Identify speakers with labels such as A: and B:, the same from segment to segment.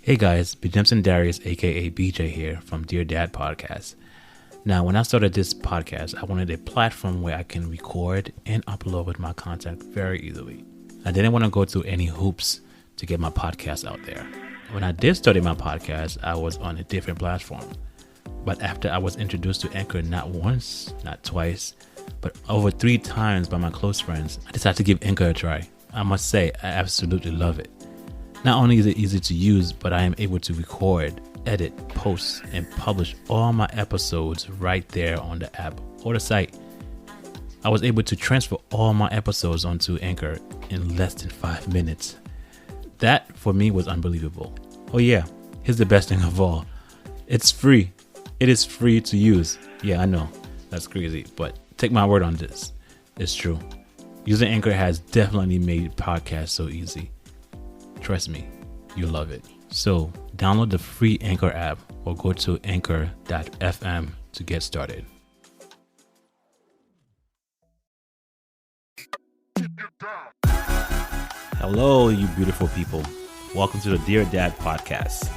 A: Hey guys, Bjemson Darius, aka BJ here from Dear Dad Podcast. Now, when I started this podcast, I wanted a platform where I can record and upload my content very easily. I didn't want to go through any hoops to get my podcast out there. When I did start my podcast, I was on a different platform. But after I was introduced to Anchor not once, not twice, but over 3 times by my close friends, I decided to give Anchor a try. I must say, I absolutely love it. Not only is it easy to use, but I am able to record, edit, post, and publish all my episodes right there on the app or the site. I was able to transfer all my episodes onto Anchor in less than 5 minutes. That, for me, was unbelievable. Oh yeah, here's the best thing of all. It's free. It is free to use. Yeah, I know, that's crazy, but take my word on this. It's true. Using Anchor has definitely made podcasts so easy. Trust me, you'll love it. So download the free Anchor app or go to anchor.fm to get started. Hello, you beautiful people. Welcome to the Dear Dad Podcast,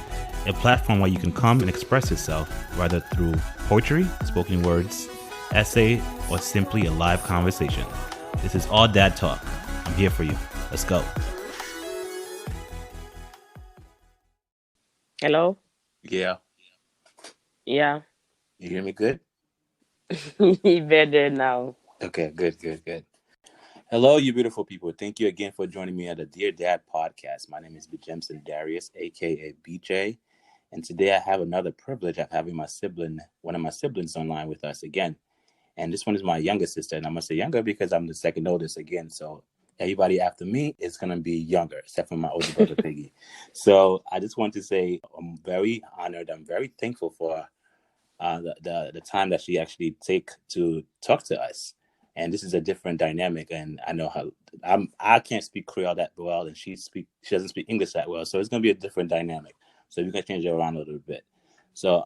A: a platform where you can come and express yourself, whether through poetry, spoken words, essay, or simply a live conversation. This is all dad talk. I'm here for you. Let's go.
B: Hello?
C: Yeah.
B: Yeah.
C: You hear me good?
B: Better now.
C: Okay, good. Hello, you beautiful people. Thank you again for joining me at the Dear Dad Podcast. My name is Bjemson Darius, aka BJ. And today I have another privilege of having one of my siblings online with us again. And this one is my younger sister. And I must say younger because I'm the second oldest again. So everybody after me is going to be younger, except for my older brother, Piggy. So I just want to say I'm very honored. I'm very thankful for the time that she actually take to talk to us. And this is a different dynamic. And I know I can't speak Creole that well, and she doesn't speak English that well. So it's going to be a different dynamic. So we can change it around a little bit. So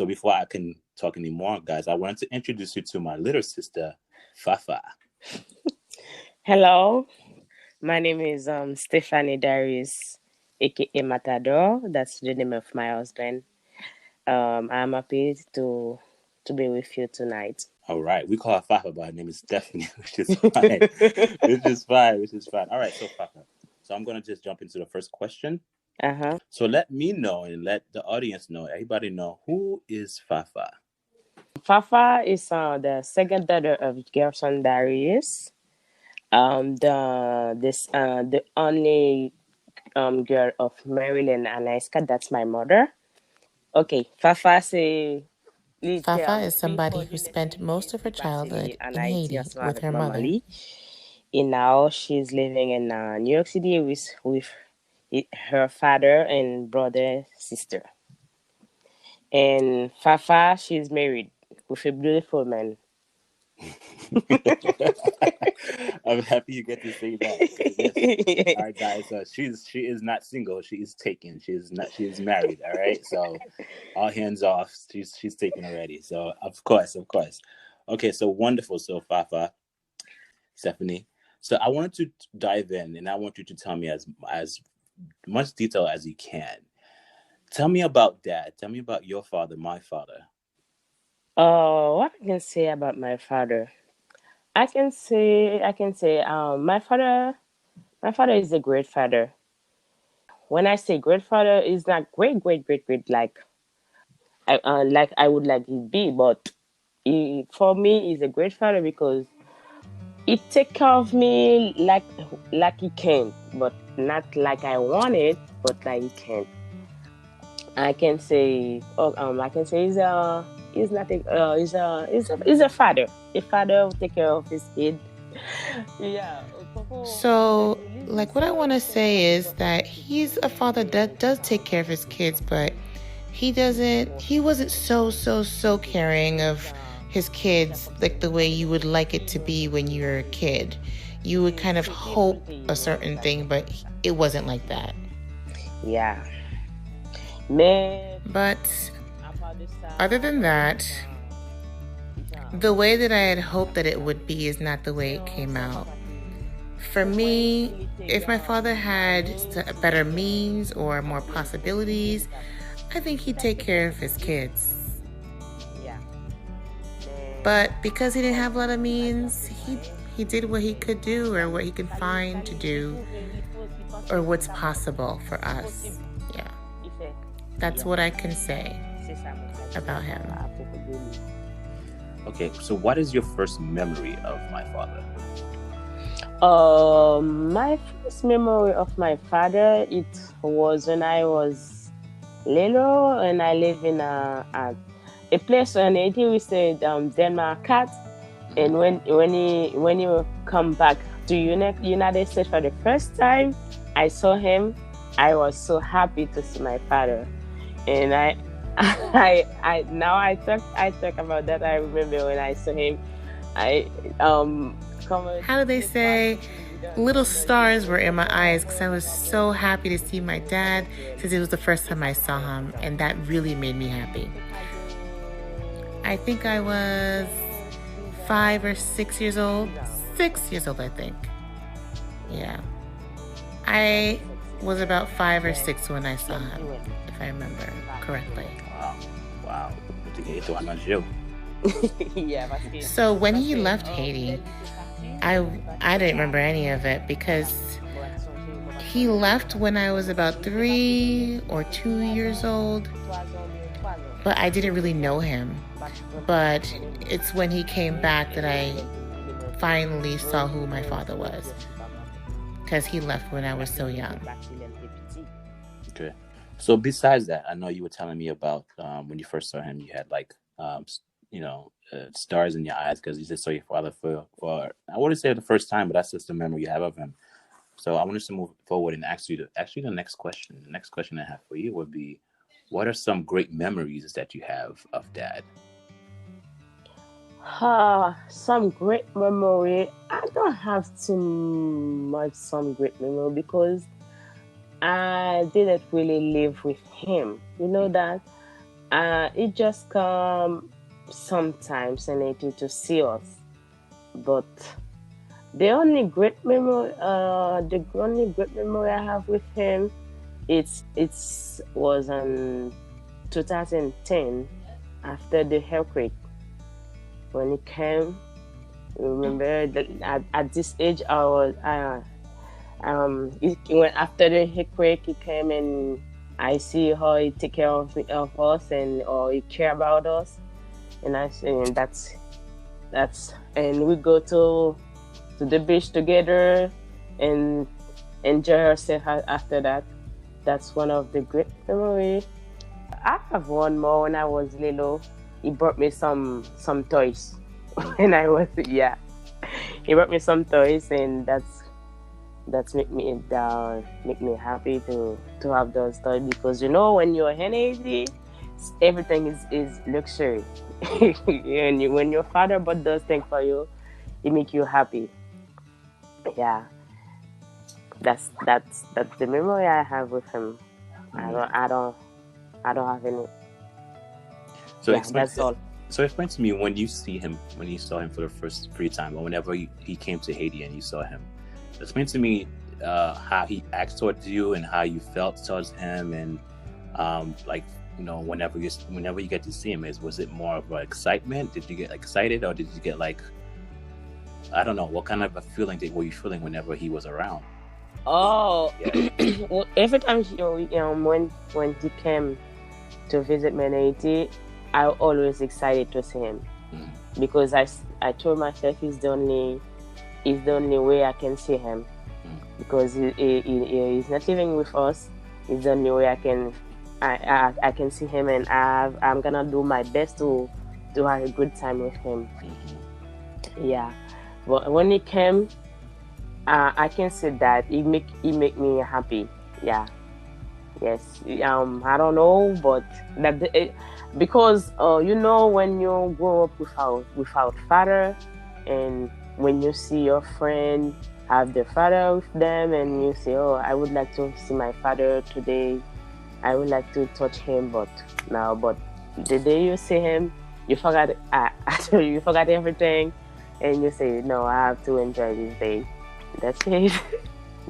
C: before I can talk anymore, guys, I wanted to introduce you to my little sister, Fafa.
B: Hello. My name is Stephanie Darius, aka Matador. That's the name of my husband. I'm happy to be with you tonight.
C: All right. We call her Fafa, but her name is Stephanie, which is fine. which is fine. All right. So Fafa. So I'm going to just jump into the first question.
B: Uh-huh.
C: So let me know and let the audience know, everybody know, who is Fafa?
B: Fafa is the second daughter of Gerson Darius. The only girl of Marilyn Anaiska. That's my mother. Okay, Fafa
D: is somebody who spent most of her childhood in Haiti with her mother.
B: And now she's living in New York City with her father and brother, sister. And Fafa, she's married with a beautiful man.
C: I'm happy you get to say that. Yes. All right, guys. She is not single. She is taken. She is married. All right. So all hands off. She's taken already. So of course. Okay. So wonderful. So Fafa, Stephanie. So I wanted to dive in, and I want you to tell me as much detail as you can. Tell me about Dad. Tell me about your father, my father.
B: What I can say about my father? I can say my father is a great father. When I say great father, it's not great like I would like it be, but for me he's a great father because he take care of me like he can, but not like I want it, but like he can. I can say he's a father. A father who take care of his kid. Yeah.
D: So, what I want to say is that he's a father that does take care of his kids, but he wasn't so caring of his kids like the way you would like it to be when you're a kid. You would kind of hope a certain thing, but it wasn't like that.
B: Yeah.
D: But other than that, the way that I had hoped that it would be is not the way it came out. for me, if my father had better means or more possibilities, I think he'd take care of his kids. But because he didn't have a lot of means, he did what he could do or what he could find to do or what's possible for us. Yeah. That's what I can say about him.
C: Okay, so what is your first memory of my father?
B: My first memory of my father, it was when I was little and I live in a place in Haiti. We said Denmark cat, and when you come back to United States for the first time, I saw him. I was so happy to see my father, and I now I talk about that. I remember when I saw him.
D: How do they say? Little stars were in my eyes because I was so happy to see my dad since it was the first time I saw him, and that really made me happy. I think I was 5 or 6 years old. 6 years old, I think. Yeah. I was about 5 or 6 when I saw him, if I remember correctly.
C: Wow.
D: So when he left Haiti, I didn't remember any of it because he left when I was about 3 or 2 years old, but I didn't really know him. But it's when he came back that I finally saw who my father was, because he left when I was so young.
C: Okay. So besides that, I know you were telling me about when you first saw him, you had like, stars in your eyes because you just saw your father for I wouldn't say the first time, but that's just the memory you have of him. So I wanted to move forward and ask you the next question. The next question I have for you would be, what are some great memories that you have of Dad?
B: Some great memory. I don't have too much some great memory because I didn't really live with him. You know that it just come sometimes and it to see us. But the only great memory I have with him, it was in 2010 after the earthquake. When he came, remember that at this age I was when after the earthquake he came and I see how he take care of us or he care about us, and I say that's and we go to the beach together and enjoy ourselves after that. That's one of the great memories. I have one more. When I was little, he brought me some toys. And I was he brought me some toys, and that's make me happy to have those toys, because when you're in Haiti, everything is luxury. And when your father bought those things for you, it make you happy. Yeah, that's the memory I have with him. I don't have any.
C: So
B: that's all.
C: So explain to me when you saw him for the first free time, or whenever he came to Haiti and you saw him. Explain to me how he acted towards you and how you felt towards him, and whenever you get to see him, was it more of an excitement? Did you get excited, or did you get like, I don't know, what kind of a feeling were you feeling whenever he was around?
B: Oh, yeah. Well, every time when he came to visit me in Haiti, I always excited to see him, because I told myself he's the only way I can see him, because he's not living with us. It's the only way I can see him, and I'm gonna do my best to have a good time with him. Yeah, but when he came, I can say that he make me happy. Yeah. Yes. I don't know, but because when you grow up without father, and when you see your friend have their father with them, and you say, "Oh, I would like to see my father today. I would like to touch him," but the day you see him, you forgot. You forgot everything, and you say, "No, I have to enjoy this day." That's it.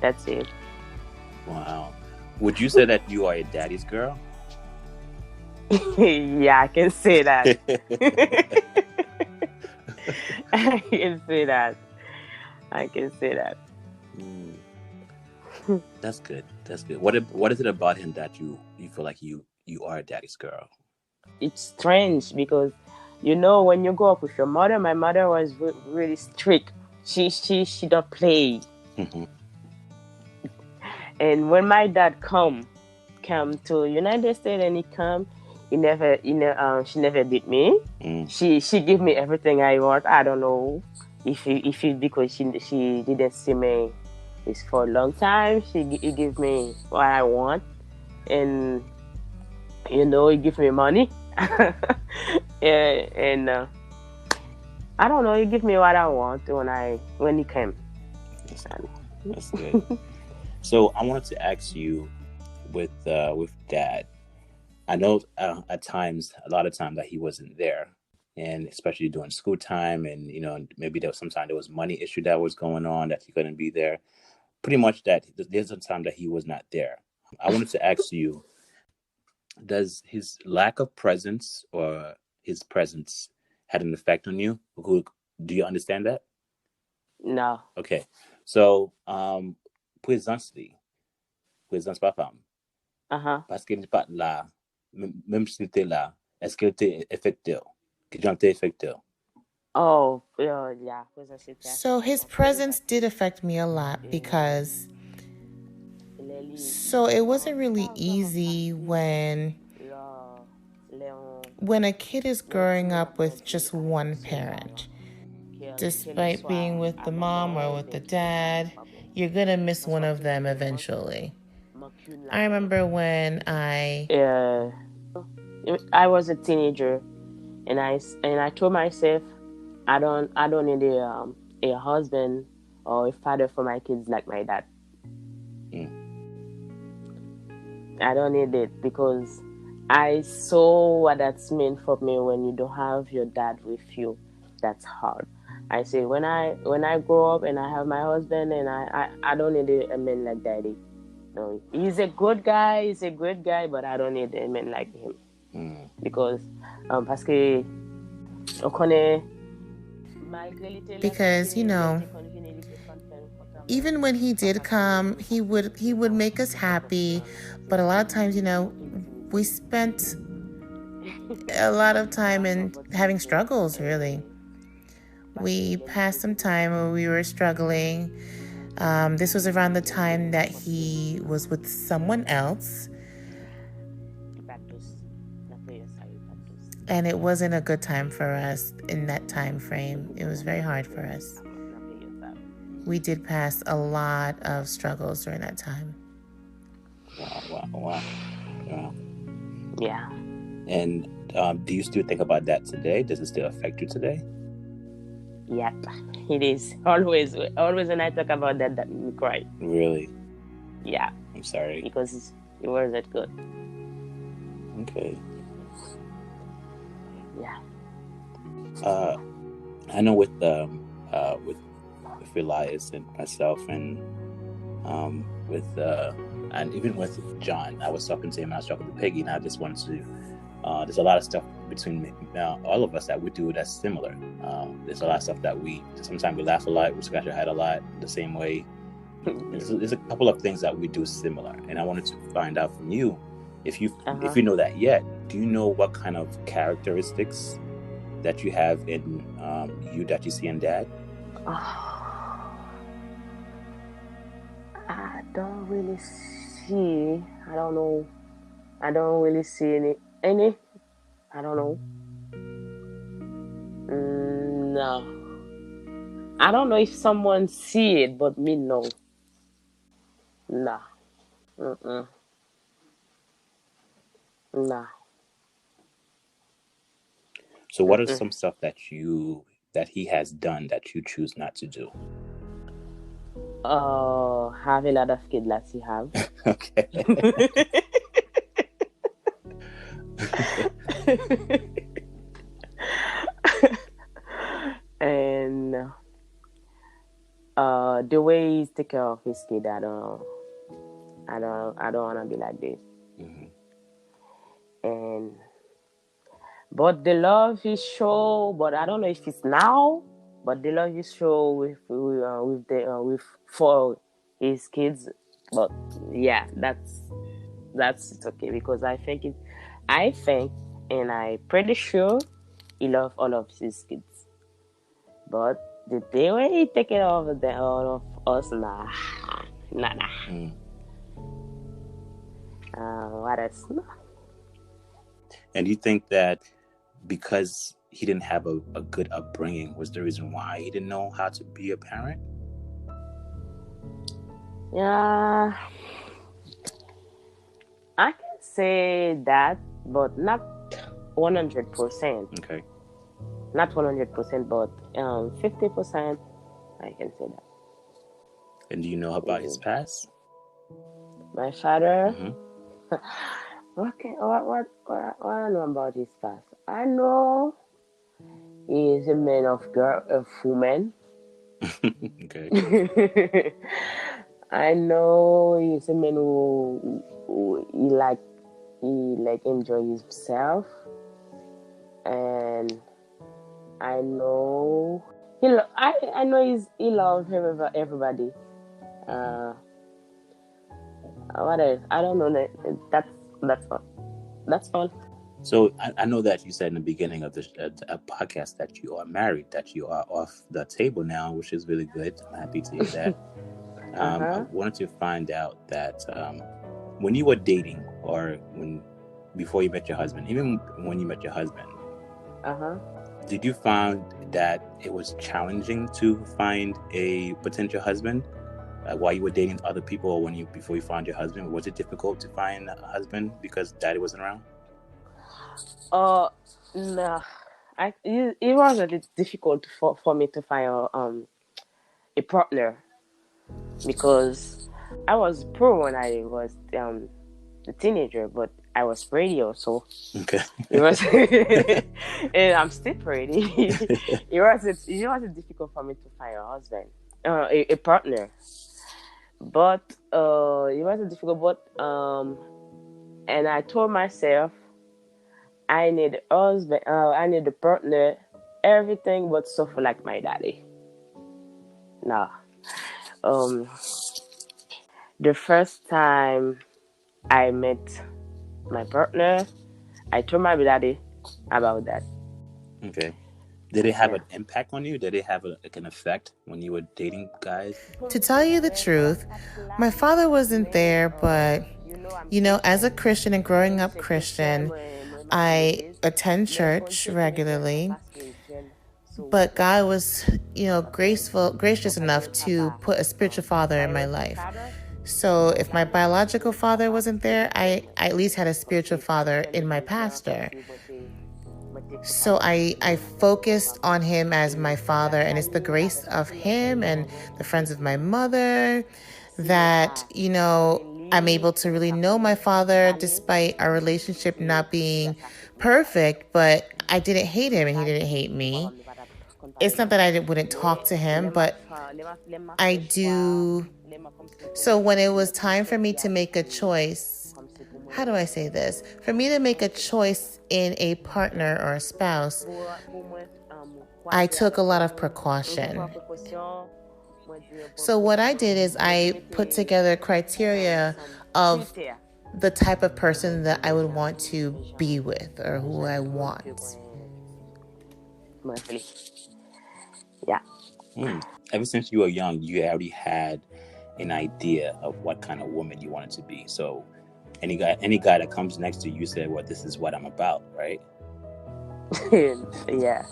B: That's it.
C: Wow. Would you say that you are a daddy's girl?
B: Yeah, I can say that. I can say that. I can say that.
C: Mm, that's good. That's good. What is it about him that you feel like you are a daddy's girl?
B: It's strange because, when you grow up with your mother, my mother was really strict. She don't play.
C: Mm-hmm.
B: And when my dad come to United States and he never, she never beat me.
C: Mm,
B: She give me everything I want. I don't know if it because she didn't see me this for a long time. He give me what I want, and he give me money. And I don't know. He give me what I want when he came.
C: that's good. That's good. So I wanted to ask you with dad. I know at times, a lot of times that he wasn't there, and especially during school time, and maybe sometimes there was money issue that was going on that he couldn't be there. Pretty much that there's a time that he was not there. I wanted to ask you, does his lack of presence or his presence had an effect on you? Do you understand that?
B: No.
C: Okay, so présence papa,
B: Uh-huh.
C: parce qu'il n'est pas là, même s'il était là, est-ce qu'il était affecté? Que j'en étais affecté?
B: Oh, yeah.
D: So his presence did affect me a lot because it wasn't really easy when a kid is growing up with just one parent. Despite being with the mom or with the dad, you're gonna miss one of them eventually. I remember when
B: I was a teenager, and I told myself I don't need a husband or a father for my kids like my dad.
C: Mm.
B: I don't need it because I saw what that's meant for me when you don't have your dad with you. That's hard. I say when I grow up and I have my husband, and I don't need a man like daddy. No, he's a good guy. He's a great guy, but I don't need a man like him.
C: Mm.
B: Because parce que on connaît.
D: Because even when he did come, he would make us happy, but a lot of times we spent a lot of time in having struggles. Really, we passed some time where we were struggling. This was around the time that he was with someone else, and it wasn't a good time for us in that time frame. It was very hard for us. We did pass a lot of struggles during that time.
C: Wow.
B: Yeah.
C: And do you still think about that today? Does it still affect you today?
B: Yep, it is. Always when I talk about that me cry.
C: Really?
B: Yeah.
C: I'm sorry.
B: Because it wasn't good.
C: Okay.
B: Yeah.
C: I know with Elias and myself, and and even with John, I was talking to him. I was talking to Peggy, and I just wanted to. There's a lot of stuff between all of us that we do that's similar. There's a lot of stuff that sometimes we laugh a lot, we scratch our head a lot the same way. There's a couple of things that we do similar, and I wanted to find out from you if you know that yet. Do you know what kind of characteristics that you have in you that you see in Dad?
B: I don't really see. I don't know. I don't really see any. I don't know. No. I don't know if someone see it, but me no. Nah. Nah.
C: So what are some stuff that he has done that you choose not to do?
B: Have a lot of kids that he have.
C: Okay.
B: And the way take care of his kid. I don't wanna be like this.
C: Mm-hmm.
B: And but the love he show, but I don't know if it's now. But the love he show with for his kids. But yeah, that's it's okay because I think, and I'm pretty sure he love all of his kids. But the day when he take it over the all of us, nah.
C: Mm.
B: What else? No.
C: And you think that because he didn't have a good upbringing was the reason why he didn't know how to be a parent?
B: Yeah, I can say that, but not 100%.
C: Okay.
B: Not 100%, but 50%. I can say that.
C: And do you know about his past?
B: My father.
C: Mm-hmm.
B: Okay, what I know about his past? I know he is a man of woman.
C: Okay.
B: I know he's a man who he like enjoy himself, and I know I know he loves everybody. What else? I don't know that. That's all. That's all.
C: So I know that you said in the beginning of this podcast that you are married, that you are off the table now, which is really good. I'm happy to hear that. I wanted to find out that when you were dating, or before you met your husband, even when you met your husband, did you find that it was challenging to find a potential husband while you were dating other people, or before you found your husband? Was it difficult to find a husband because daddy wasn't around?
B: No. It was a little difficult for me to find a partner because I was poor when I was a teenager, but I was pretty also.
C: Okay.
B: It was, and I'm still pretty. it was difficult for me to find a husband, a partner. But it was difficult. But and I told myself I need a husband. I need a partner. Everything but suffer like my daddy. No. The first time I met my partner, I told my daddy about that.
C: Okay. Did it have an impact on you? Did it have an effect when you were dating guys?
D: To tell you the truth, my father wasn't there, but, as a Christian and growing up Christian, I attend church regularly. But God was, gracious enough to put a spiritual father in my life. So if my biological father wasn't there, I at least had a spiritual father in my pastor. So I focused on him as my father, and it's the grace of him and the friends of my mother that, I'm able to really know my father despite our relationship not being perfect, but I didn't hate him and he didn't hate me. It's not that I wouldn't talk to him, but I do. So when it was time for me to make a choice, how do I say this? For me to make a choice in a partner or a spouse, I took a lot of precaution. So what I did is I put together criteria of the type of person that I would want to be with or who I want.
B: Yeah.
C: Ever since you were young, you already had an idea of what kind of woman you wanted to be. So any guy that comes next to you, you say, well, this is what I'm about, right?
B: Yeah.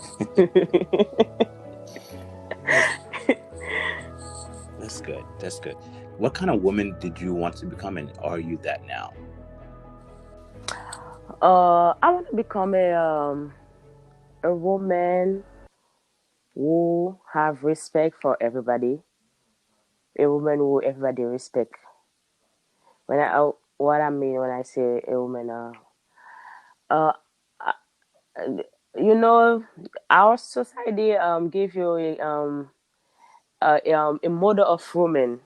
C: That's good. What kind of woman did you want to become, and are you that now?
B: I want to become a woman who have respect for everybody. A woman who everybody respect. What I mean when I say a woman, uh, our society give you a model of woman.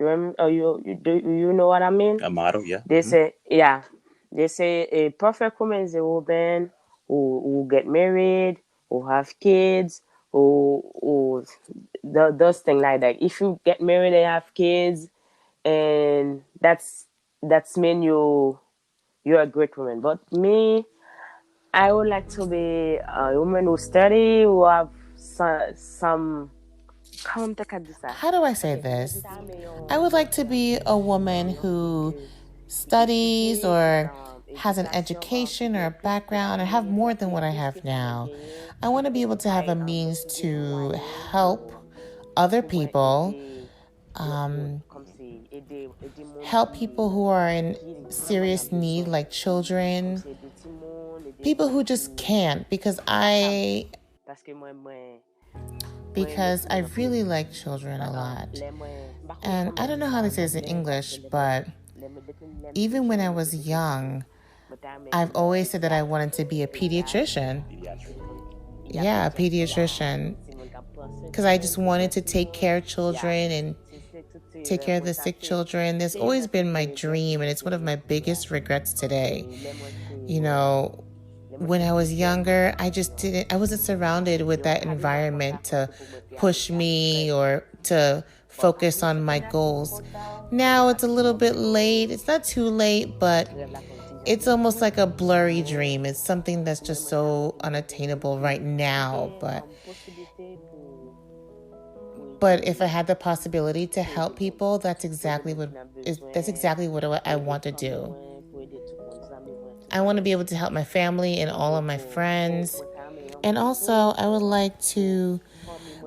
B: You know what I mean?
C: A model, yeah.
B: They say, yeah, they say a perfect woman is a woman who get married, who have kids, who does things like that. If you get married and have kids, and that's mean you're a great woman. But me, I would like to be a woman who study, who have some.
D: How do I say this? I would like to be a woman who studies or has an education or a background or have more than what I have now. I want to be able to have a means to help other people, help people who are in serious need, like children, people who just can't, because I really like children a lot. And I don't know how to say this in English, but even when I was young, I've always said that I wanted to be a pediatrician. Yeah, a pediatrician. Because I just wanted to take care of children and take care of the sick children. There's always been my dream, and it's one of my biggest regrets today. You know, when I was younger, I wasn't surrounded with that environment to push me or to focus on my goals. Now it's a little bit late. It's not too late, but it's almost like a blurry dream. It's something that's just so unattainable right now, but if I had the possibility to help people, that's exactly what I want to do. I want to be able to help my family and all of my friends. And also, I would like to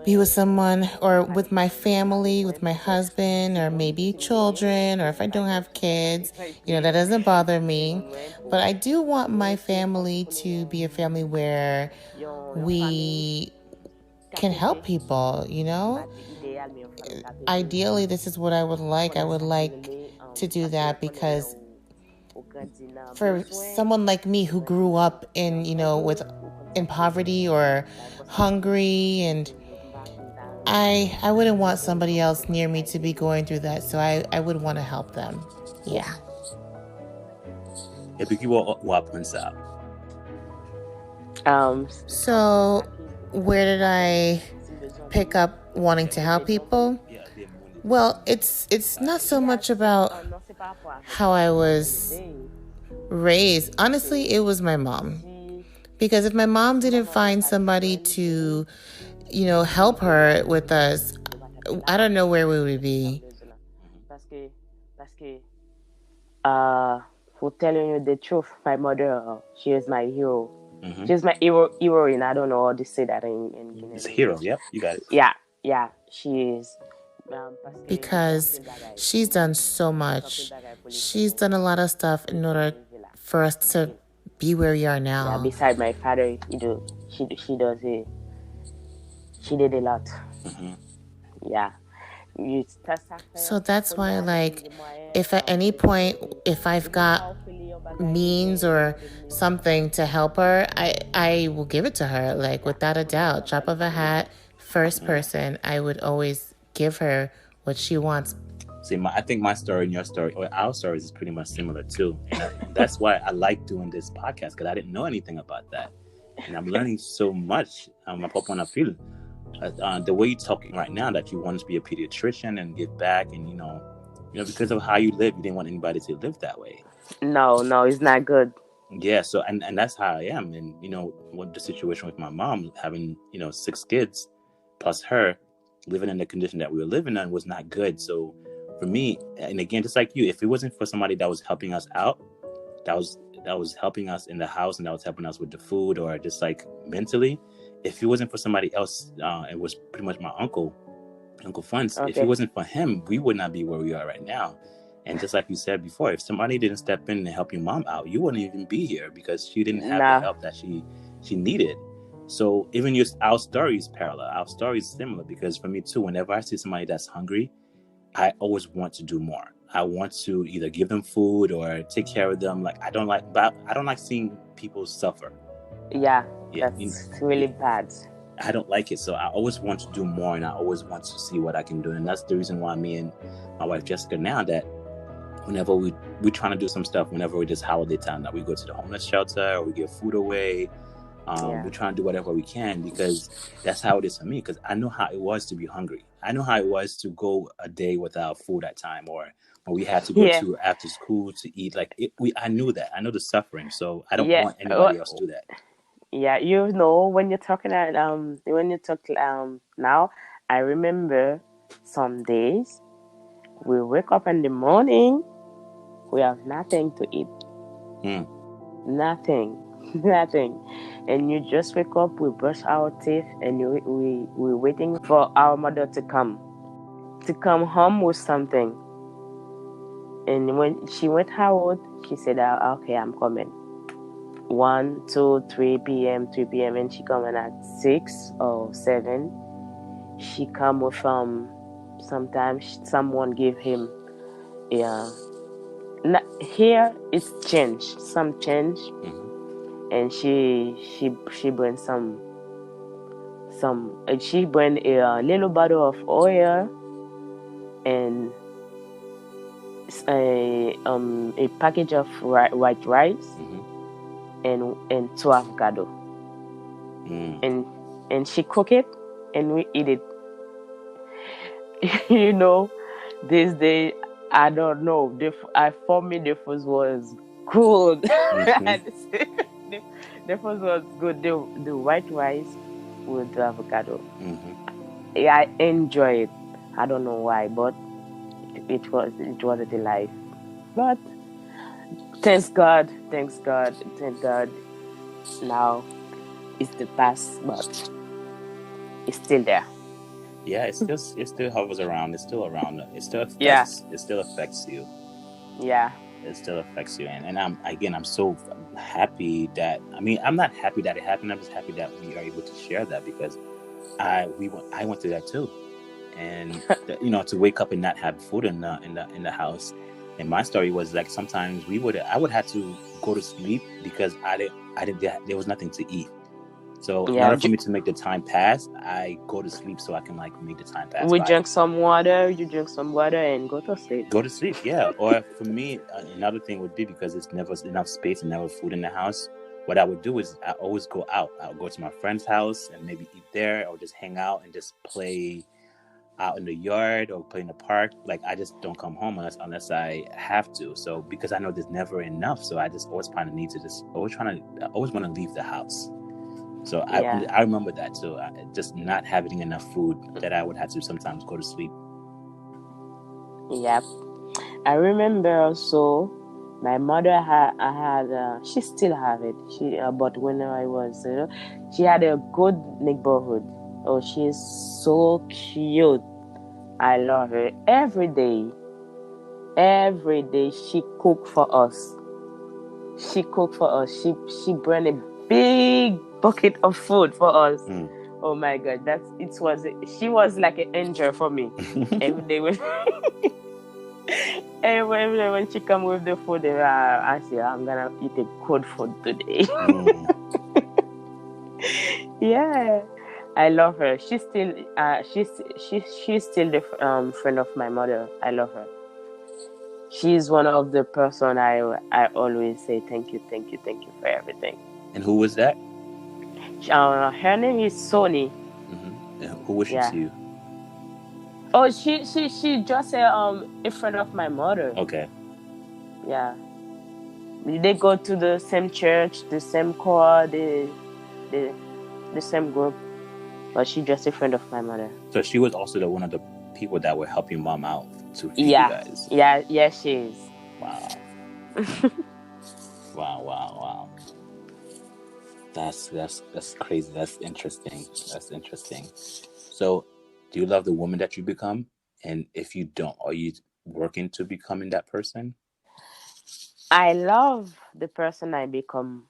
D: be with someone, or with my family, with my husband, or maybe children, or if I don't have kids, that doesn't bother me. But I do want my family to be a family where we can help people, Ideally, this is what I would like. I would like to do that because for someone like me who grew up in poverty or hungry, and I wouldn't want somebody else near me to be going through that. So I would want to help them. Yeah. So where did I pick up wanting to help people? Well, it's not so much about how I was raised. Honestly, it was my mom. Because if my mom didn't find somebody to, help her with us, I don't know where we would be.
B: For telling you the truth, my mother, she is my hero. Mm-hmm. She's my heroine. I don't know how to say that in
C: It's a hero, yep, you got it.
B: Yeah, she is.
D: Because she's done so much. She's done a lot of stuff in order for us to be where we are now.
B: Yeah, beside my father, she does it. She did a lot. Mm-hmm. Yeah.
D: So that's why, if at any point, if I've got means or something to help her, I will give it to her, without a doubt. Drop of a hat, first person, I would always give her what she wants.
C: See, I think my story and your story, or our stories, is pretty much similar too. And that's why I like doing this podcast, because I didn't know anything about that. And I'm learning so much. The way you're talking right now, that you want to be a pediatrician and give back, and because of how you live, you didn't want anybody to live that way.
B: No, it's not good.
C: Yeah, so and that's how I am. And what the situation with my mom, having 6 kids plus her, living in the condition that we were living in, was not good. So for me, and again, just like you, if it wasn't for somebody that was helping us out, that was helping us in the house, and that was helping us with the food, or just mentally, if it wasn't for somebody else, it was pretty much my Uncle Franz. Okay. If it wasn't for him, we would not be where we are right now. And just like you said before, if somebody didn't step in and help your mom out, you wouldn't even be here, because she didn't have the help that she needed. So even our story is parallel. Our story is similar, because for me too, whenever I see somebody that's hungry, I always want to do more. I want to either give them food or take care of them. I don't like seeing people suffer.
B: Yeah, that's really bad.
C: I don't like it. So I always want to do more, and I always want to see what I can do. And that's the reason why me and my wife Jessica now, that whenever we trying to do some stuff, whenever we just holiday time, that we go to the homeless shelter or we give food away.
B: Yeah.
C: We're trying to do whatever we can, because that's how it is for me. Because I know how it was to be hungry. I know how it was to go a day without food at time, or when we had to go
B: Yeah.
C: to after school to eat. Like I knew that. I know the suffering. So I don't
B: Yeah.
C: want anybody else to do that.
B: Yeah, you know, when you're talking at when you talk now, I remember some days we wake up in the morning, we have nothing to eat.
C: Mm.
B: Nothing. Nothing. And you just wake up, we brush our teeth, and we're waiting for our mother to come home with something. And when she went out, she said, okay, I'm coming. 1, 2, 3 p.m., 3 p.m., and she coming at 6 or 7. She come with sometimes someone give him, yeah. Here it's change, some change,
C: Mm-hmm.
B: and she bring some she bring a little bottle of oil and a package of white rice
C: Mm-hmm.
B: and 2 avocado,
C: Mm.
B: and she cook it and we eat it. You know, this day I don't know. For me the food was good.
C: Mm-hmm.
B: the, the food was good. The white rice with the avocado.
C: Mm-hmm.
B: Yeah, I enjoy it. I don't know why, but it was a delight. But thanks God. Now it's the past, but it's still there.
C: Yeah, it still hovers around. It's still around. It still
B: Yeah,
C: affects. It still affects you.
B: yeah,
C: It still affects you. And I'm so happy that, I mean, I'm not happy that it happened. I'm just happy that we are able to share that, because I went through that too. And to wake up and not have food in the house. And my story was like, sometimes I would have to go to sleep because I didn't there was nothing to eat. So in
B: yeah.
C: order for me to make the time pass, I go to sleep so I can like make the time pass
B: We
C: by.
B: drink some water. You drink some water and go to sleep.
C: Go to sleep, yeah. Or for me, another thing would be, because it's never enough space and never food in the house. What I would do is I always go out. I'll go to my friend's house and maybe eat there, or just hang out and just play out in the yard or play in the park. Like, I just don't come home unless I have to. So because I know there's never enough, so I just always find a need to just I always want to leave the house. So
B: Yeah,
C: I remember that. So just not having enough food, that I would have to sometimes go to sleep.
B: yep. I remember also my mother she still have it. But when I was, she had a good neighborhood. Oh, she is so cute. I love her. Every day she cook for us. She cooked for us. She brought a big bucket of food for us.
C: Mm.
B: Oh my God, she was like an angel for me. Every day when every day when she come with the food, I say I'm gonna eat a good food today.
C: Mm.
B: Yeah, I love her. She's still the friend of my mother. I love her. She's one of the person I always say thank you, thank you, thank you for everything.
C: And who was that?
B: Her name is Sony.
C: Who was she
B: Yeah.
C: to you?
B: Oh, she just a friend of my mother.
C: Okay.
B: Yeah. They go to the same church, the same choir, the the same group. But she just a friend of my mother.
C: So she was also one of the people that would help your mom out to feed you
B: Yeah.
C: guys.
B: Yeah, she is.
C: Wow. Wow. Wow. Wow. That's crazy. That's interesting. That's interesting. So, do you love the woman that you become? And if you don't, are you working to becoming that person?
B: I love the person I become,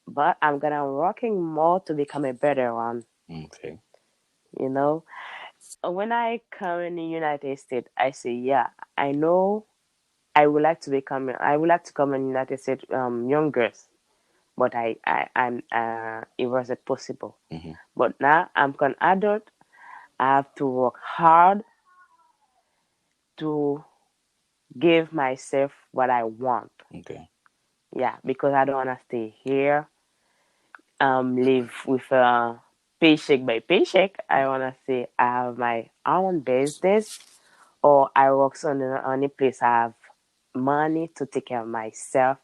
B: but I'm gonna working more to become a better one.
C: Okay.
B: You know, when I come in the United States, I say, yeah, I know I would like to come in the United States younger. but it wasn't possible.
C: Mm-hmm.
B: But now I'm an adult. I have to work hard to give myself what I want.
C: Okay.
B: Yeah, because I don't want to stay here, live with paycheck by paycheck. I want to say I have my own business, or I work on a place I have money to take care of myself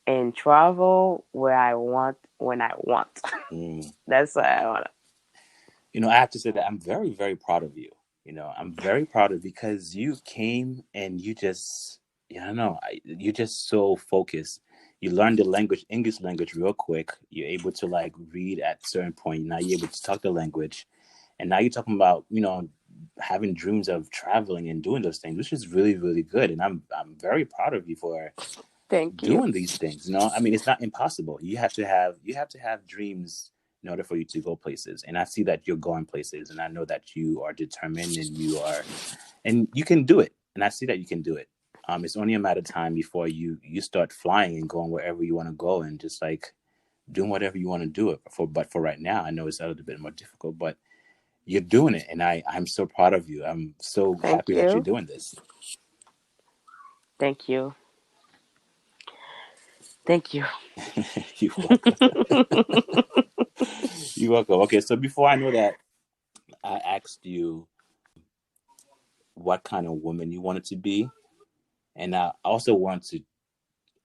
B: and travel where I want when I want.
C: Mm.
B: That's what I want.
C: I have to say that I'm very, very proud of you. I'm very proud of because you came and you just, I don't know, you're just so focused. You learned the language, English language, real quick. You're able to like read at certain point. Now you're able to talk the language, and now you're talking about, having dreams of traveling and doing those things, which is really, really good. And I'm very proud of you for
B: Thank you.
C: doing these things. I mean, it's not impossible. You have to have dreams in order for you to go places. And I see that you're going places, and I know that you are determined, and you can do it. And I see that you can do it. It's only a matter of time before you start flying and going wherever you want to go, and just like doing whatever you want to do it for. But for right now, I know it's a little bit more difficult, but you're doing it, and I'm so proud of you. I'm so happy that you're doing this.
B: Thank you. Thank you.
C: You're welcome. You're welcome. Okay, so before I know that, I asked you what kind of woman you wanted to be, and I also want to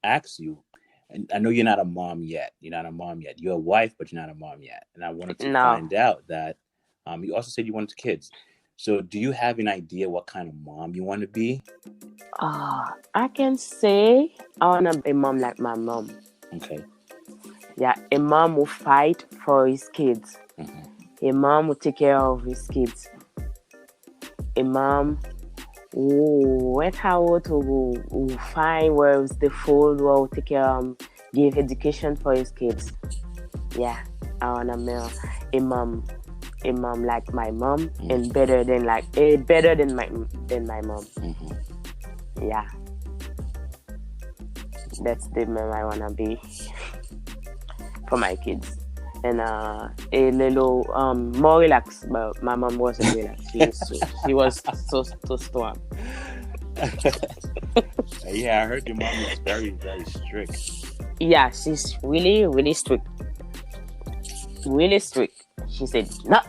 C: ask you. And I know you're not a mom yet. You're a wife, but you're not a mom yet. And I wanted to find out that you also said you wanted kids. So do you have an idea what kind of mom you want to be?
B: I can say I want to be a mom like my mom.
C: Okay.
B: Yeah, a mom who fight for his kids.
C: Mm-hmm.
B: A mom who take care of his kids. A mom who went out to find where's the food, who take care, give education for his kids. Yeah, I want a mom like my mom, mm-hmm. and better than my mom.
C: Mm-hmm.
B: Yeah, that's the mom I wanna be for my kids. And a little more relaxed, but my mom wasn't relaxed. She was so strong.
C: Yeah, I heard your mom is very, very strict.
B: Yeah, she's really, really strict. Really strict. She said, nah.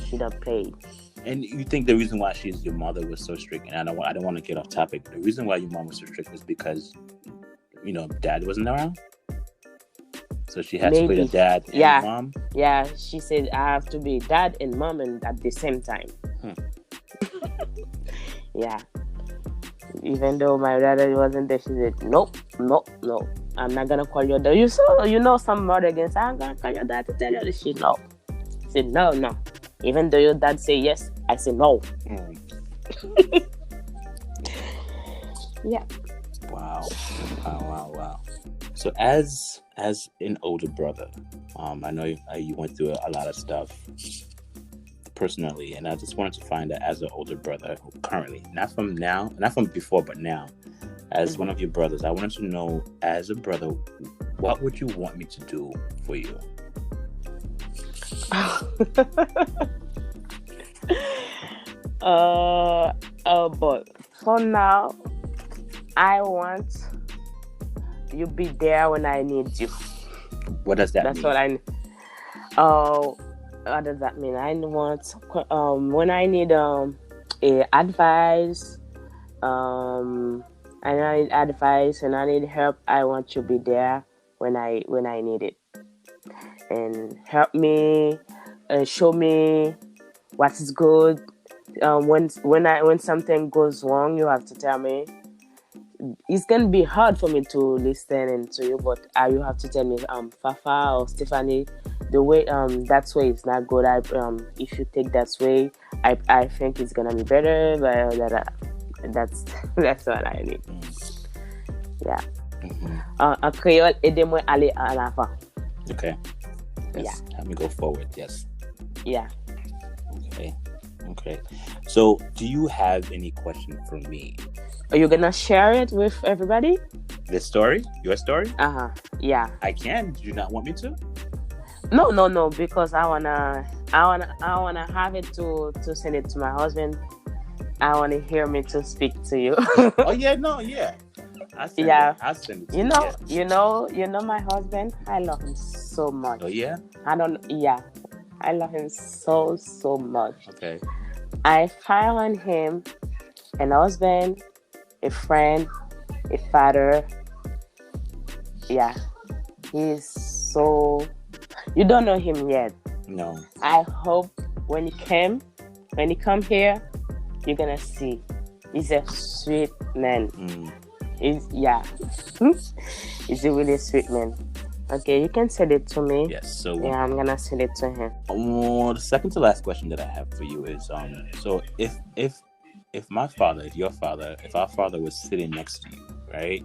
B: She don't play.
C: And you think the reason why your mother was so strict, and I don't want to get off topic, the reason why your mom was so strict was because, dad wasn't around? So she had to be the dad and mom?
B: Yeah, she said I have to be dad and mom and at the same time. Yeah. Even though my dad wasn't there, she said, nope. I'm not going to call your dad. Some mother against, I'm going to call your dad to tell you this shit. No. I said, no. Even though your dad say yes, I said no. Yeah.
C: Wow. So as an older brother, I know you went through a lot of stuff personally, and I just wanted to find out, as an older brother currently, not from before, but now, as one of your brothers, I wanted to know, as a brother, what would you want me to do for you?
B: But for now, I want you be there when I need you.
C: What does that mean?
B: That's what I need. What does that mean? I want when I need advice, and I need advice and I need help. I want you to be there when I need it, and help me, show me what is good. When something goes wrong, you have to tell me. It's gonna be hard for me to listen and to you, but you have to tell me, Fafa or Stephanie, the way that way is not good. If you take that way, I think it's gonna be better. But that's what I need. Yeah. En créole, aidez-moi aller en avant.
C: Okay. Yes.
B: Yeah.
C: Help me go forward. Yes.
B: Yeah.
C: Okay. So, do you have any question for me?
B: Are you gonna share it with everybody?
C: This story? Your story?
B: Yeah.
C: I can. Do you not want me to?
B: No, because I wanna have it to send it to my husband. I wanna hear me to speak to you.
C: Oh yeah, no, yeah. I'll send it to you.
B: You know my husband. I love him so much.
C: Oh yeah.
B: I love him so much.
C: Okay.
B: I found him an husband, a friend, a father. Yeah, he's so. You don't know him yet.
C: No.
B: I hope when he come here, you're gonna see. He's a sweet man. He's a really sweet man. Okay, you can send it to me.
C: Yes. So
B: I'm gonna send it to him.
C: The second to last question that I have for you is so if my father, if your father, if our father was sitting next to you, right,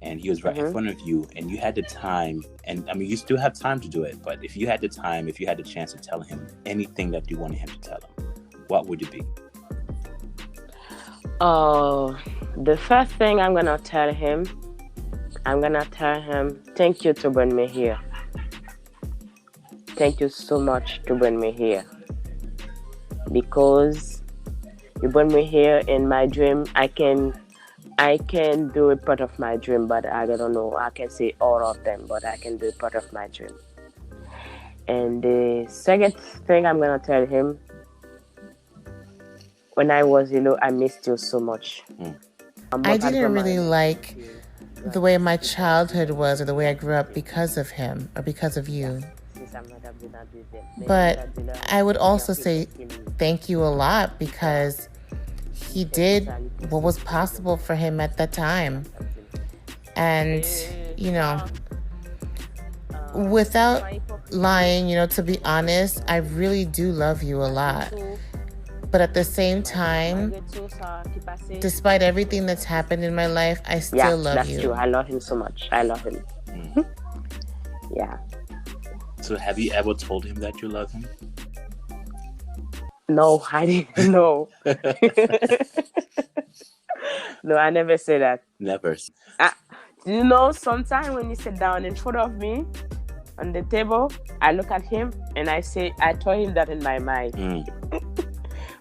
C: and he was right in front of you, and you had the time, and I mean you still have time to do it, but if you had the time, if you had the chance to tell him anything that you wanted him to tell him, what would it be?
B: The first thing I'm gonna tell him, thank you to bring me here. Thank you so much to bring me here. Because you bring me here in my dream, I can do a part of my dream, but I don't know, I can say all of them, but I can do a part of my dream. And the second thing I'm gonna tell him, when I was I missed you so much.
D: I didn't really like the way my childhood was or the way I grew up because of him or because of you. But I would also say thank you a lot because he did what was possible for him at that time. And, without lying, to be honest, I really do love you a lot. But at the same time, despite everything that's happened in my life, I still love you.
B: That's true. I love him so much. I love him. Yeah.
C: So have you ever told him that you love him?
B: No, I didn't know. No, I never say that.
C: Never.
B: Sometimes when you sit down in front of me on the table, I look at him and I told him that in my mind.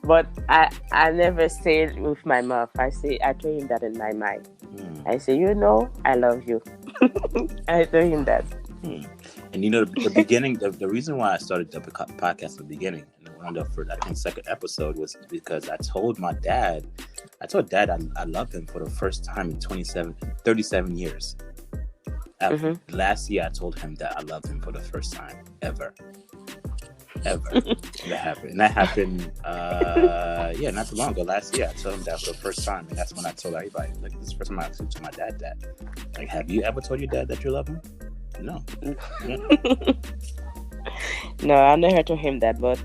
B: But I never say it with my mouth. I told him that in my mind. I say, I love you. I told him that.
C: And the beginning, the reason why I started the podcast at the beginning, and one of the second episode was because I told Dad I loved him for the first time in 37 years. Last year, I told him that I loved him for the first time ever. That happened not too long ago. Last year I told him that for the first time, and that's when I told everybody, like, this is the first time I actually told my dad that. Like, have you ever told your dad that you love him? No.
B: No, I never told him that, but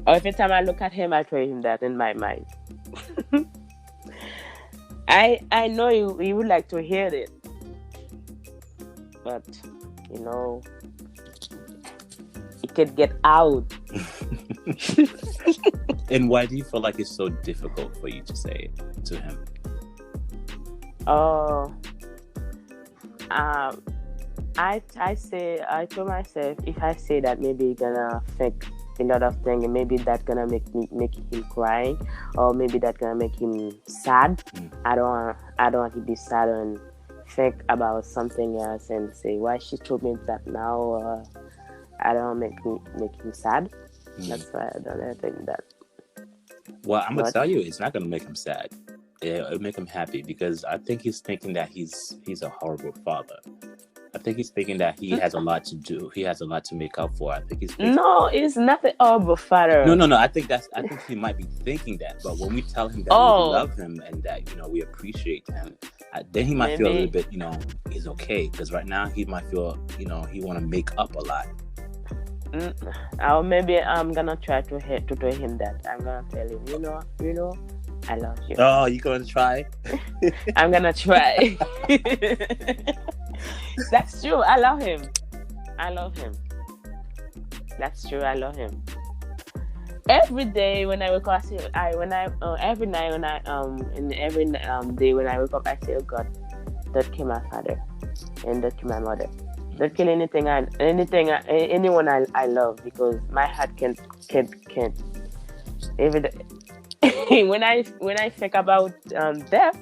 B: every time I look at him, I tell him that in my mind. I know he would like to hear it, but it could get out.
C: And why do you feel like it's so difficult for you to say it to him?
B: I told myself, if I say that, maybe he's gonna think a lot of things, and maybe that's gonna make him crying, or maybe that's gonna make him sad. I don't want to be sad and think about something else and say, why she told me that now. I don't make him sad. That's why I don't think that.
C: Well, I'm gonna tell you, it's not gonna make him sad. It'll make him happy, because I think he's thinking that he's a horrible father. I think he's thinking that he has a lot to do. He has a lot to make up for. I think he's thinking,
B: no, it's not an horrible father.
C: No. I think he might be thinking that. But when we tell him that we love him and that we appreciate him, then he might feel a little bit he's okay. Because right now he might feel he want to make up a lot.
B: Or maybe I'm gonna try to tell him that. I'm gonna tell him, I love you.
C: Oh, you gonna try?
B: I'm gonna try. That's true. I love him. That's true. I love him. Every day when I wake up, every night when I day when I wake up, I say, oh God, don't kill my father, and don't kill my mother. Don't kill anyone I love, because my heart can't. Even when I think about death,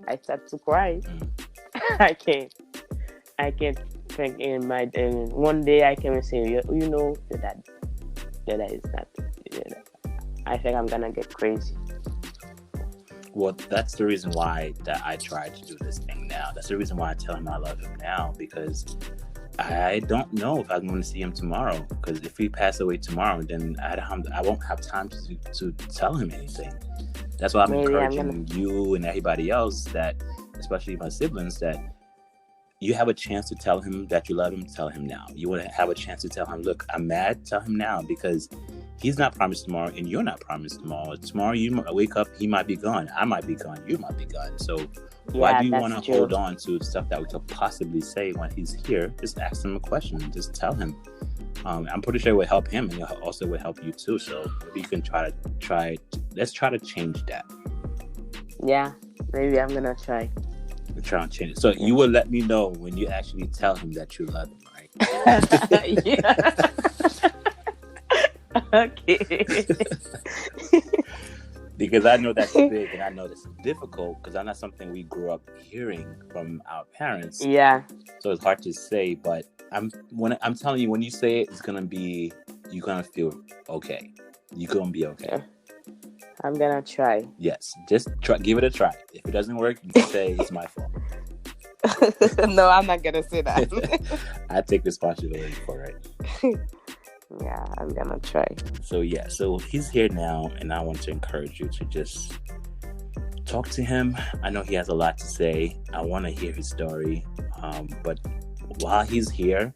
B: I start to cry. I can't think in my. One day I can say, you know that is not. I think I'm gonna get crazy.
C: Well, that's the reason why that I try to do this thing now. That's the reason why I tell him I love him now, because I don't know if I'm going to see him tomorrow. Because if he passed away tomorrow, then I won't have time to tell him anything. That's why I'm encouraging you and everybody else, that, especially my siblings, that you have a chance to tell him that you love him. Tell him now. You want to have a chance to tell him, look, I'm mad. Tell him now, because he's not promised tomorrow, and you're not promised tomorrow. Tomorrow you might wake up, he might be gone. I might be gone. You might be gone. So why do you want to hold on to stuff that we could possibly say when he's here? Just ask him a question. Just tell him. I'm pretty sure it would help him, and it also would help you too. So maybe you can let's try to change that.
B: Yeah, maybe I'm gonna try.
C: Try and change it. So you will let me know when you actually tell him that you love him, right?
B: Yeah. Okay.
C: Because I know that's big, and I know that's difficult, because that's not something we grew up hearing from our parents.
B: Yeah.
C: So it's hard to say, but I'm telling you, when you say it, you're gonna feel okay. You're gonna be okay.
B: Yeah. I'm gonna try.
C: Yes, just try. Give it a try. If it doesn't work, you can say it's my fault.
B: No, I'm not gonna say that.
C: I take responsibility for it.
B: Yeah, I'm gonna try.
C: So he's here now, and I want to encourage you to just talk to him. I know he has a lot to say. I want to hear his story. But while he's here,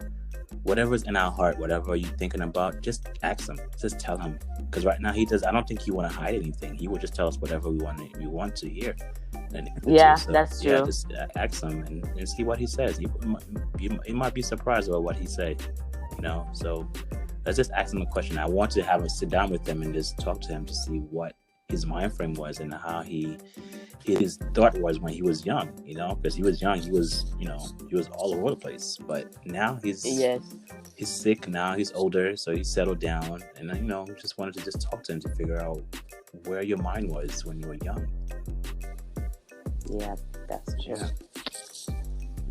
C: whatever's in our heart, whatever you're thinking about, just ask him. Just tell him. Because right now I don't think he want to hide anything. He will just tell us whatever we want to hear.
B: That's true.
C: Yeah, just ask him and see what he says. He might be surprised about what he said. So let's just ask him a question. I want to have him sit down with him and just talk to him to see what his mind frame was and how his thought was when he was young. Because he was young, he was all over the place. But now he's sick now. He's older, so he's settled down. And just wanted to just talk to him to figure out where your mind was when you were young.
B: Yeah, that's true.
C: Yeah.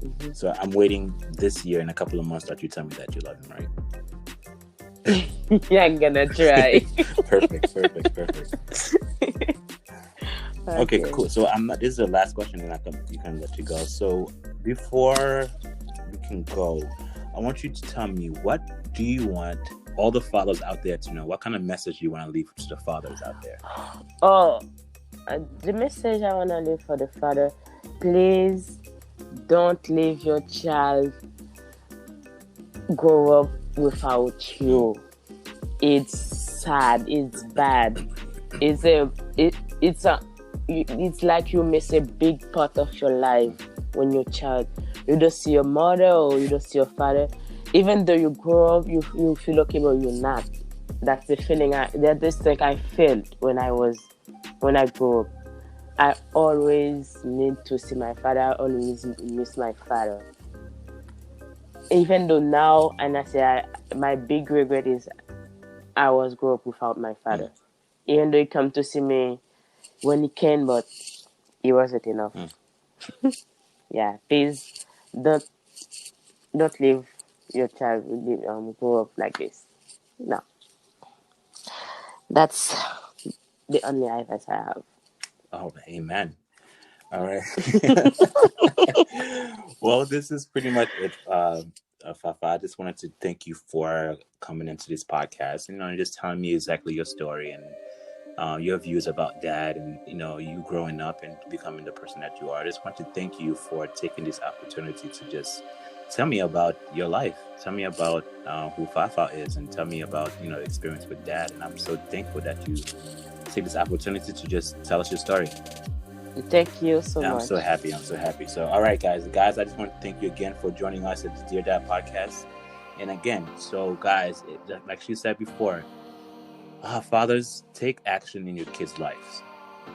C: Mm-hmm. So I'm waiting this year in a couple of months that you tell me that you love him, right?
B: Yeah, I'm gonna try.
C: Perfect. Okay, cool. So this is the last question, and you can let you go. So before we can go, I want you to tell me, what do you want all the fathers out there to know? What kind of message you want to leave to the fathers out there?
B: Oh, the message I want to leave for the father: please don't leave your child grow up without you. It's sad. It's bad. It's like you miss a big part of your life when you're a child. You don't see your mother or you don't see your father. Even though you grow up, you feel okay, but you're not. That's the feeling. This thing I felt when I grew up. I always need to see my father. I always miss my father. Even though now, and I say my big regret is I was grew up without my father. Even though he come to see me when he can, but it wasn't enough. Yeah, please don't leave your child grow up like this. No, that's the only advice I have.
C: Oh, amen. All right. Well, this is pretty much it. Fafa, I just wanted to thank you for coming into this podcast and just telling me exactly your story and your views about Dad and you growing up and becoming the person that you are. I just want to thank you for taking this opportunity to just tell me about your life. Tell me about who Fafa is, and tell me about the experience with Dad. And I'm so thankful that you take this opportunity to just tell us your story.
B: Thank you so much.
C: I'm so happy. So, all right, guys, I just want to thank you again for joining us at the Dear Dad podcast. And again, so guys, like she said before, fathers, take action in your kids' lives.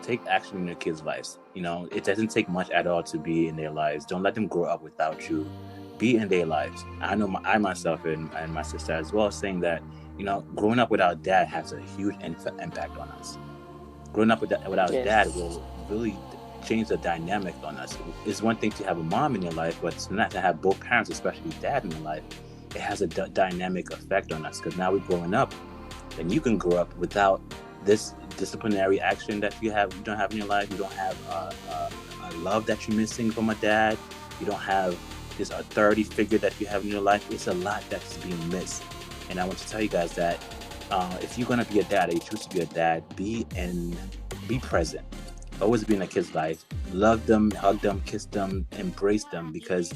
C: take action in your kids' lives. You know, it doesn't take much at all to be in their lives. Don't let them grow up without you. Be in their lives. I know I myself and my sister as well, saying that, you know, growing up without dad has a huge impact on us. Growing up without dad will really change the dynamic on us. It's one thing to have a mom in your life, but it's not to have both parents, especially dad, in your life. It has a dynamic effect on us, because now we're growing up, and you can grow up without this disciplinary action that you don't have in your life. You don't have a love that you're missing from a dad. You don't have this authority figure that you have in your life. It's a lot that's being missed. And I want to tell you guys that if you're going to be a dad, or you choose to be a dad, be present. Always be in a kid's life. Love them, hug them, kiss them, embrace them, because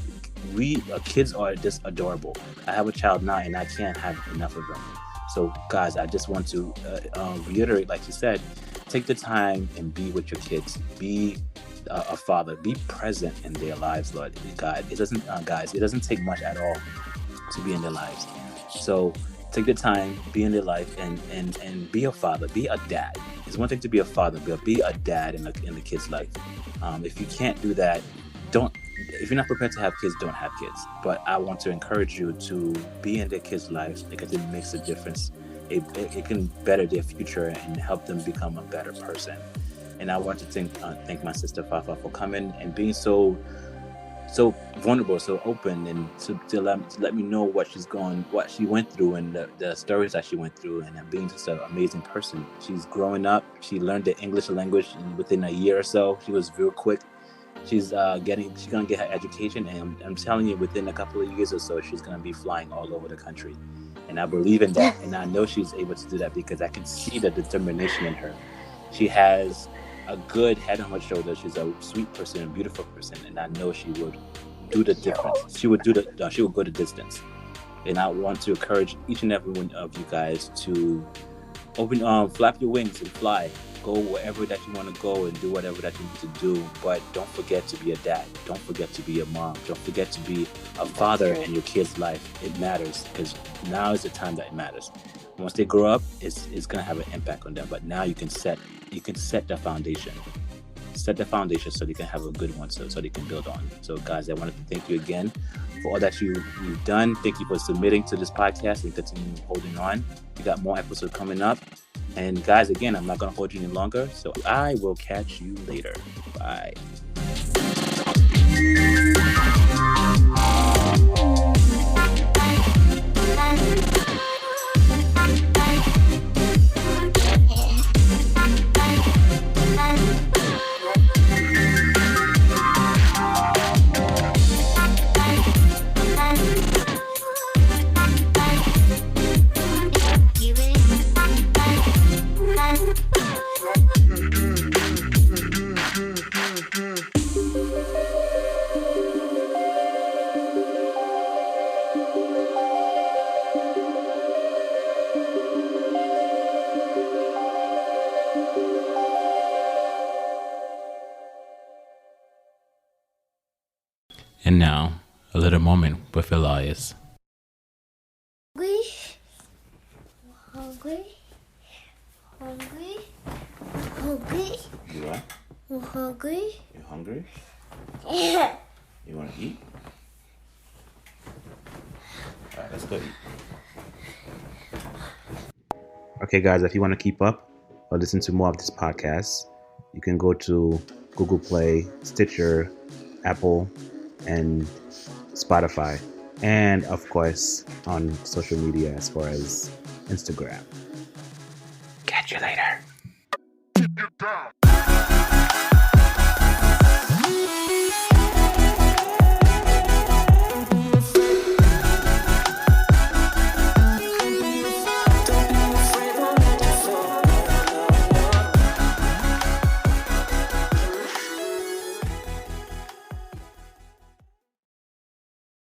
C: kids are just adorable. I have a child now, and I can't have enough of them. So, guys, I just want to reiterate, like you said, take the time and be with your kids. Be a father. Be present in their lives, Lord God. It doesn't take much at all to be in their lives. So, take the time, be in their life, and be a father. Be a dad. It's one thing to be a father, but be a dad in the kid's life. If you can't do that, if you're not prepared to have kids, don't have kids. But I want to encourage you to be in their kids' lives, because it makes a difference. It can better their future and help them become a better person. And I want to thank my sister Fafa for coming and being so vulnerable, so open, and to let me know what she went through, and the stories that she went through, and being just an amazing person. She's growing up. She learned the English language within a year or so. She was real quick. She's gonna get her education, and I'm telling you, within a couple of years or so, she's gonna be flying all over the country. And I believe in that, and I know she's able to do that, because I can see the determination in her. She has a good head on her shoulders. She's a sweet person, a beautiful person, and I know she would do the difference. She would go the distance. And I want to encourage each and every one of you guys to flap your wings and fly. Go wherever that you want to go and do whatever that you need to do. But don't forget to be a dad. Don't forget to be a mom. Don't forget to be a father in your kid's life. It matters, because now is the time that it matters. Once they grow up, it's going to have an impact on them. But now you can set the foundation. Set the foundation so they can have a good one, so they can build on. So, guys, I wanted to thank you again for all that you've done. Thank you for submitting to this podcast and continue holding on. We got more episodes coming up. And, guys, again, I'm not going to hold you any longer. So I will catch you later. Bye. And now, a little moment with Elias.
E: Hungry.
C: You what?
E: I'm hungry.
C: You hungry?
E: Yeah.
C: You want to eat? All right, let's go eat. Okay, guys, if you want to keep up or listen to more of this podcast, you can go to Google Play, Stitcher, Apple, and Spotify, and of course on social media as far as Instagram. Catch you later.